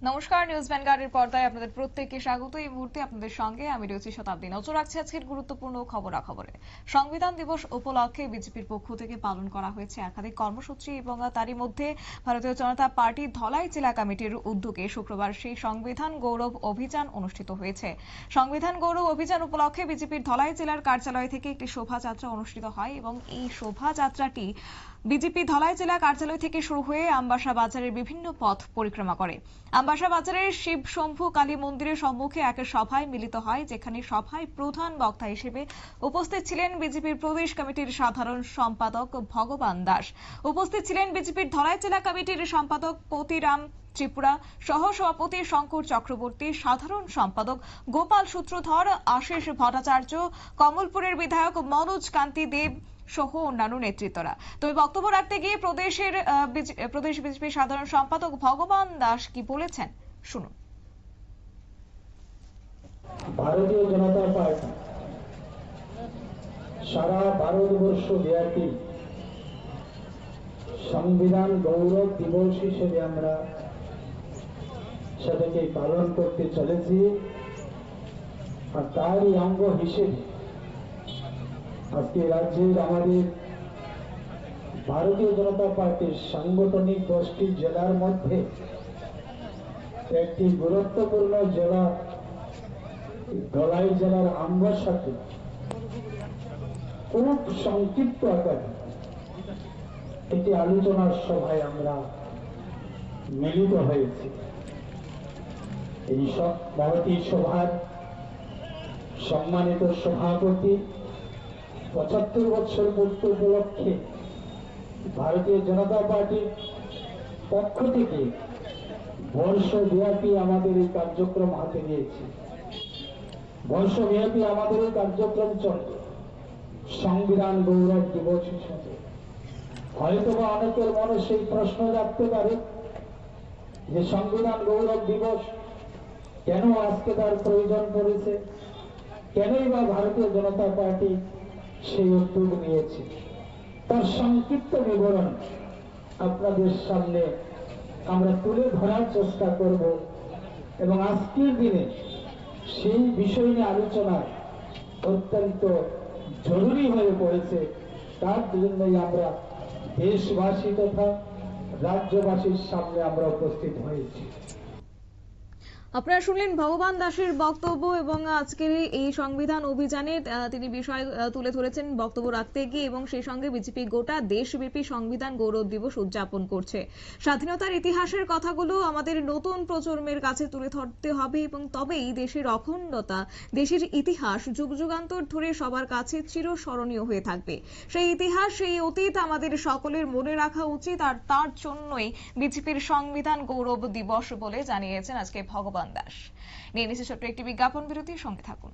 নমস্কার, নিউজ ভ্যানগার্ডের পর্দায় আপনাদের প্রত্যেককে স্বাগত। এই মুহূর্তে আপনাদের সঙ্গে আমি রয়েছি শতাব্দী। নজর রাখছে আজকের গুরুত্বপূর্ণ খবরাখবরে। সংবিধান দিবস উপলক্ষে বিজেপির পক্ষ থেকে পালন করা হয়েছে একাধিক কর্মসূচি এবং তারই মধ্যে ভারতীয় জনতা পার্টি ধলাই জেলা কমিটির উদ্যোগে শুক্রবার সেই সংবিধান গৌরব অভিযান অনুষ্ঠিত হয়েছে। সংবিধান গৌরব অভিযান উপলক্ষে বিজেপির ধলাই জেলার কার্যালয় থেকে একটি শোভাযাত্রা অনুষ্ঠিত হয় এবং এই শোভাযাত্রাটি বিজেপি ধলাই জেলা কার্যালয় থেকে শুরু হয়ে আমবাসা বাজারের বিভিন্ন পথ পরিক্রমা করে। আমবাসা বাজারের শিব শম্ভু কালী মন্দিরের সম্মুখে এক সভায় মিলিত হয়, যেখানে সভায় প্রধান বক্তা হিসেবে উপস্থিত ছিলেন বিজেপির প্রদেশ কমিটির সাধারণ সম্পাদক ভগবান দাস। উপস্থিত ছিলেন বিজেপির ধলাই জেলা কমিটির সম্পাদক পতিরাম ত্রিপুরা, সহ সভাপতি শঙ্কর চক্রবর্তী, সাধারণ সম্পাদক গোপাল সূত্রধর, আশিস ভট্টাচার্য, কমলপুরের বিধায়ক মনোজ কান্তি দেব সহ অন্যান্য নেতৃত্বরা। তবে বক্তব্য রাখতে গিয়ে প্রদেশ বিজেপি সাধারণ সম্পাদক ভগবান দাস কি বলেছেন শুনুন। ভারতীয় জনতা পার্টি সারা ভারতবর্ষ ব্যাপী সংবিধান গৌরব দিবস হিসেবে আমরা সেটাকে পালন করতে চলেছি। আর তারই অঙ্গ হিসেবে আজকে রাজ্যের আমাদের ভারতীয় জনতা পার্টির সাংগঠনিক 10টি জেলার মধ্যে একটি গুরুত্বপূর্ণ জেলা ধলাই জেলার আমবাসাতে খুব সংক্ষিপ্ত আকারে একটি আলোচনার সভায় আমরা মিলিত হয়েছি। এই মহতী সভার সম্মানিত সভাপতি 75 বছর পূর্তি উপলক্ষে ভারতীয় জনতা পার্টির পক্ষ থেকে বর্ষব্যাপী আমাদের এই কার্যক্রম হাতে নিয়েছি। বর্ষব্যাপী আমাদের এই কার্যক্রম চলবে সংবিধান গৌরব দিবস হিসেবে। হয়তোবা অনেকের মনে সেই প্রশ্ন জাগতে পারে যে সংবিধান গৌরব দিবস কেন আজকে তার প্রয়োজন পড়েছে, কেনই বা ভারতীয় জনতা পার্টি সেই উদ্যোগ নিয়েছে। তার সংক্ষিপ্ত বিবরণ আপনাদের সামনে আমরা তুলে ধরার চেষ্টা করব এবং আজকের দিনে সেই বিষয় নিয়ে আলোচনা অত্যন্ত জরুরি হয়ে পড়েছে। তার জন্যই আমরা দেশবাসী তথা রাজ্যবাসীর সামনে আমরা উপস্থিত হয়েছি। আপনারা শুনলেন ভগবান দাসের বক্তব্য এবং আজকের এই সংবিধান অভিযানে তিনি বিষয় তুলে ধরেছেন বক্তব্য রাখতে গিয়ে, এবং সেই সঙ্গে বিজেপি গোটা দেশব্যাপী সংবিধান গৌরব দিবস উদযাপন করছে। স্বাধীনতার ইতিহাসের কথাগুলো আমাদের নতুন প্রজন্মের কাছে তুলে ধরতে হবে এবং তবেই দেশের অখণ্ডতা, দেশের ইতিহাস যুগ যুগান্তর ধরে সবার কাছে চিরস্মরণীয় হয়ে থাকবে। সেই ইতিহাস, সেই অতীত আমাদের সকলের মনে রাখা উচিত, আর তার জন্যই বিজেপির সংবিধান গৌরব দিবস বলে জানিয়েছেন আজকে ভগবান দাস। নিয়ে নিচ্ছে ছোট্ট একটি বিজ্ঞাপন বিরতি, সঙ্গে থাকুন।